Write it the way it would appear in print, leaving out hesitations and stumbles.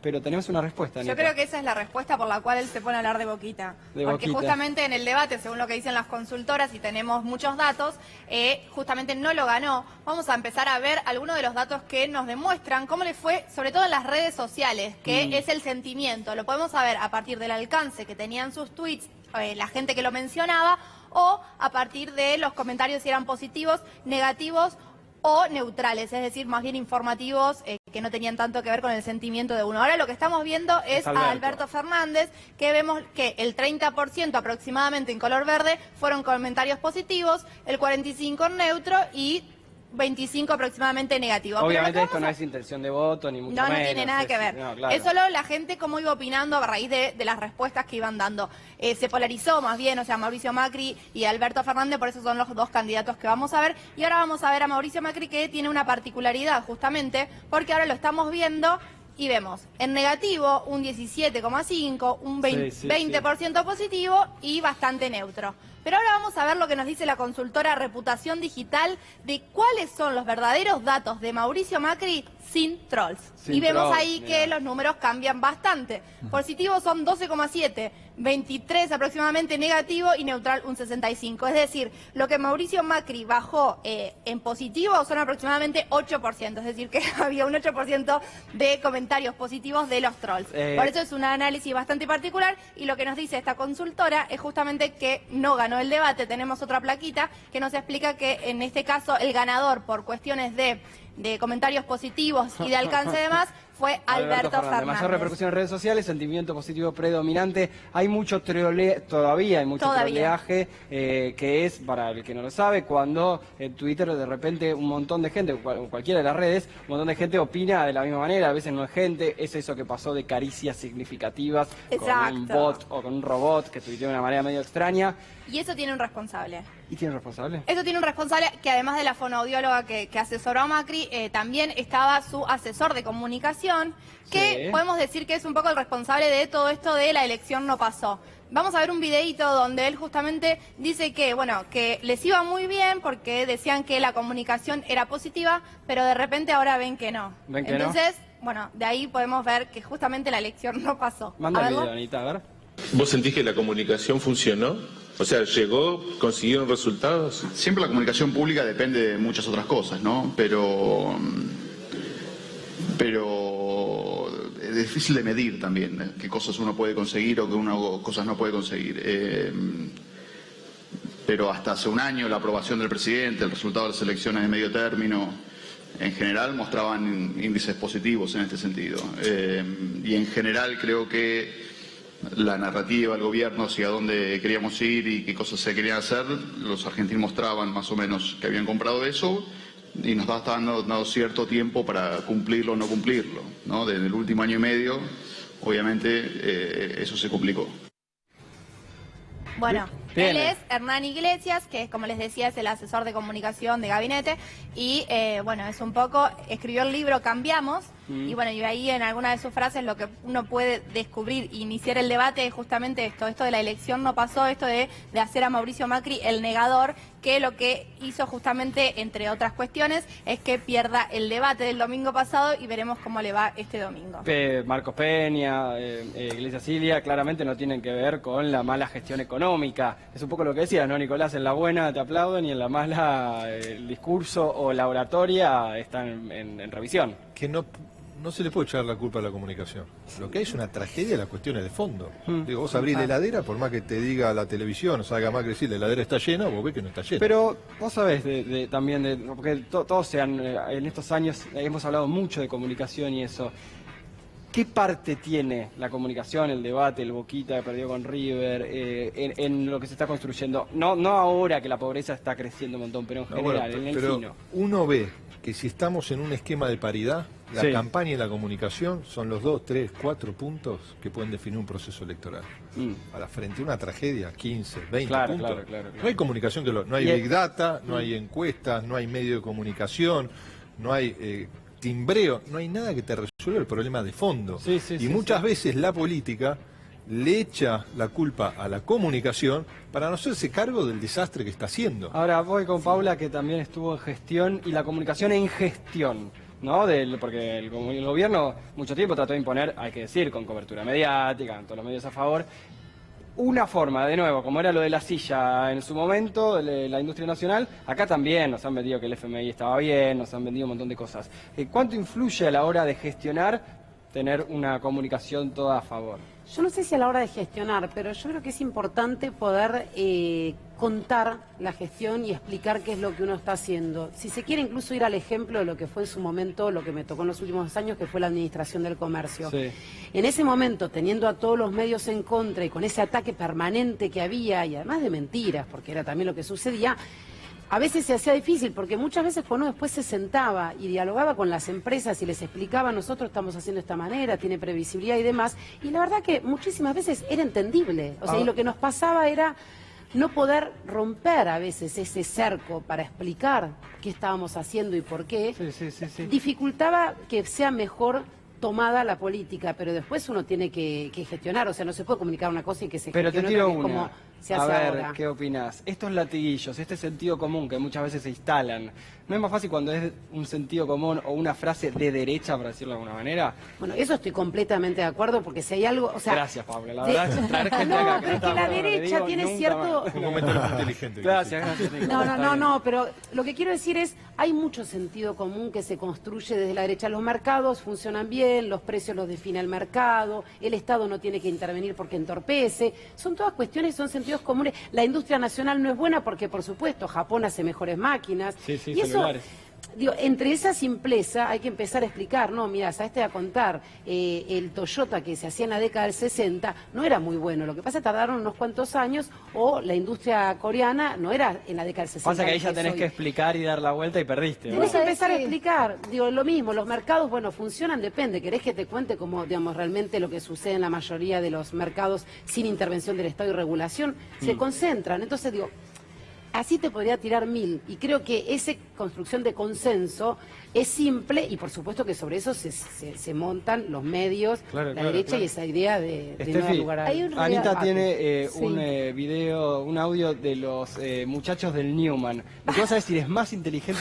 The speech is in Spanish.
pero tenemos una respuesta, Anita. Yo creo que esa es la respuesta por la cual él se pone a hablar de Boquita. Porque justamente en el debate, según lo que dicen las consultoras, y tenemos muchos datos, justamente no lo ganó. Vamos a empezar a ver algunos de los datos que nos demuestran cómo le fue, sobre todo en las redes sociales, que es el sentimiento. Lo podemos saber a partir del alcance que tenían sus tweets, la gente que lo mencionaba, o a partir de los comentarios si eran positivos, negativos o neutrales, es decir, más bien informativos, que no tenían tanto que ver con el sentimiento de uno. Ahora lo que estamos viendo es a Alberto Fernández, que vemos que el 30% aproximadamente en color verde fueron comentarios positivos, el 45% neutro y 25 aproximadamente negativo. Obviamente esto no es intención de voto, ni mucho menos. No tiene nada que ver. No, claro. Es solo la gente cómo iba opinando a raíz de las respuestas que iban dando. Se polarizó más bien, o sea, Mauricio Macri y Alberto Fernández, por eso son los dos candidatos que vamos a ver. Y ahora vamos a ver a Mauricio Macri, que tiene una particularidad justamente, porque ahora lo estamos viendo y vemos en negativo un 17,5, un 20% positivo y bastante neutro. Pero ahora vamos a ver lo que nos dice la consultora Reputación Digital de cuáles son los verdaderos datos de Mauricio Macri sin trolls. Y vemos ahí que los números cambian bastante. Positivos son 12,7, 23 aproximadamente negativo y neutral un 65. Es decir, lo que Mauricio Macri bajó en positivo son aproximadamente 8%. Es decir, que había un 8% de comentarios positivos de los trolls. Por eso es un análisis bastante particular y lo que nos dice esta consultora es justamente que no ganó el debate. Tenemos otra plaquita que nos explica que en este caso el ganador por cuestiones de comentarios positivos y de alcance de más fue Alberto Fernández. Mayor repercusión en redes sociales, sentimiento positivo predominante. Hay mucho todavía hay mucho troleaje, que es, para el que no lo sabe, cuando en Twitter de repente un montón de gente, cualquiera de las redes, un montón de gente opina de la misma manera, a veces no es gente, es eso que pasó de caricias significativas con un bot o con un robot que tuiteó de una manera medio extraña. Y eso tiene un responsable. ¿Y tiene un responsable? Eso tiene un responsable que además de la fonoaudióloga que asesoró a Macri, también estaba su asesor de comunicación, que podemos decir que es un poco el responsable de todo esto de la elección no pasó. Vamos a ver un videíto donde él justamente dice que, bueno, que les iba muy bien porque decían que la comunicación era positiva, pero de repente ahora ven que no. ¿Ven que Entonces, bueno, de ahí podemos ver que justamente la elección no pasó. Manda el video, Anita, a ver. ¿Vos sentís que la comunicación funcionó? O sea, ¿llegó, consiguieron resultados? Siempre la comunicación pública depende de muchas otras cosas, ¿no? Pero es difícil de medir también qué cosas uno puede conseguir o qué cosas no puede conseguir. Pero hasta hace un año la aprobación del presidente, el resultado de las elecciones de medio término, en general mostraban índices positivos en este sentido. Y en general creo que la narrativa, el gobierno, hacia dónde queríamos ir y qué cosas se querían hacer, los argentinos mostraban más o menos que habían comprado eso y nos estaban dando cierto tiempo para cumplirlo o no cumplirlo, ¿no? Desde el último año y medio, obviamente, eso se complicó. Bueno, él es Hernán Iglesias, que como les decía es el asesor de comunicación de gabinete y bueno, es un poco, escribió el libro Cambiamos y bueno, y ahí en alguna de sus frases lo que uno puede descubrir e iniciar el debate es justamente esto de la elección no pasó, esto de hacer a Mauricio Macri el negador, que lo que hizo justamente, entre otras cuestiones, es que pierda el debate del domingo pasado y veremos cómo le va este domingo. Marcos Peña, Iglesias Silvia, claramente no tienen que ver con la mala gestión económica. Es un poco lo que decías, ¿no, Nicolás? En la buena te aplauden y en la mala el discurso o la oratoria están en revisión. Que no se le puede echar la culpa a la comunicación. Lo que hay es una tragedia, las cuestiones de fondo. Digo, vos abrís la heladera, por más que te diga la televisión, o salga Macri decir la heladera está llena, vos ves que no está llena. Pero vos sabés también, porque todos en estos años hemos hablado mucho de comunicación y eso. ¿Qué parte tiene la comunicación, el debate, el Boquita que perdió con River, en lo que se está construyendo? No ahora que la pobreza está creciendo un montón, pero en general, en el fino. Uno ve que si estamos en un esquema de paridad, la campaña y la comunicación son los 2, 3, 4 puntos que pueden definir un proceso electoral. Para frente a una tragedia, 15, 20 puntos. Claro. No hay comunicación, no hay Big Data, no hay encuestas, no hay medio de comunicación, no hay timbreo, no hay nada que te resuelva el problema de fondo. Y muchas veces la política le echa la culpa a la comunicación para no hacerse cargo del desastre que está haciendo. Ahora voy con Paula, que también estuvo en gestión, y la comunicación en gestión. ¿no? Porque el gobierno mucho tiempo trató de imponer, hay que decir, con cobertura mediática, con todos los medios a favor, una forma, de nuevo, como era lo de la silla en su momento, de la industria nacional, acá también nos han vendido que el FMI estaba bien, nos han vendido un montón de cosas. ¿Cuánto influye a la hora de gestionar tener una comunicación toda a favor? Yo no sé si a la hora de gestionar, pero yo creo que es importante poder contar la gestión y explicar qué es lo que uno está haciendo. Si se quiere incluso ir al ejemplo de lo que fue en su momento, lo que me tocó en los últimos 2 años, que fue la administración del comercio. Sí. En ese momento, teniendo a todos los medios en contra y con ese ataque permanente que había, y además de mentiras, porque era también lo que sucedía, a veces se hacía difícil, porque muchas veces cuando uno después se sentaba y dialogaba con las empresas y les explicaba, nosotros estamos haciendo de esta manera, tiene previsibilidad y demás, y la verdad que muchísimas veces era entendible. O sea, y lo que nos pasaba era no poder romper a veces ese cerco para explicar qué estábamos haciendo y por qué. Sí. Dificultaba que sea mejor tomada la política, pero después uno tiene que gestionar, o sea, no se puede comunicar una cosa y que se Pero gestione te tiro otra, que es una. como se A hace ver, ahora. ¿qué opinás? Estos latiguillos, este sentido común que muchas veces se instalan, ¿no es más fácil cuando es un sentido común o una frase de derecha, para decirlo de alguna manera? Bueno, eso estoy completamente de acuerdo, porque si hay algo, o sea... Gracias, Pablo, la verdad, traer gente No, acá pero no que está la bueno, derecha digo, tiene nunca cierto... más. Un comentario muy inteligente. Gracias, Nico. Está bien. No, pero lo que quiero decir es, hay mucho sentido común que se construye desde la derecha. Los mercados funcionan bien, los precios los define el mercado, el Estado no tiene que intervenir porque entorpece. Son todas cuestiones, son sentidos comunes. La industria nacional no es buena porque, por supuesto, Japón hace mejores máquinas. Sí, y eso, celulares. digo, entre esa simpleza hay que empezar a explicar, no, mira, sabes, te voy a contar, el Toyota que se hacía en la década del 60 no era muy bueno, lo que pasa es que tardaron unos cuantos años, o la industria coreana no era en la década del 60. Pasa que ahí ya tenés hoy. que explicar y dar la vuelta y perdiste. Tenés que ¿no? empezar a explicar, digo, lo mismo, los mercados, bueno, funcionan, depende, querés que te cuente cómo, digamos, realmente lo que sucede en la mayoría de los mercados sin intervención del Estado y regulación, se concentran, entonces digo, así te podría tirar 1000, y creo que esa construcción de consenso es simple, y por supuesto que sobre eso se montan los medios, la derecha y esa idea de no dar lugar a... Anita tiene un video, un audio de los muchachos del Newman. ¿Qué vas a decir? ¿Es más inteligente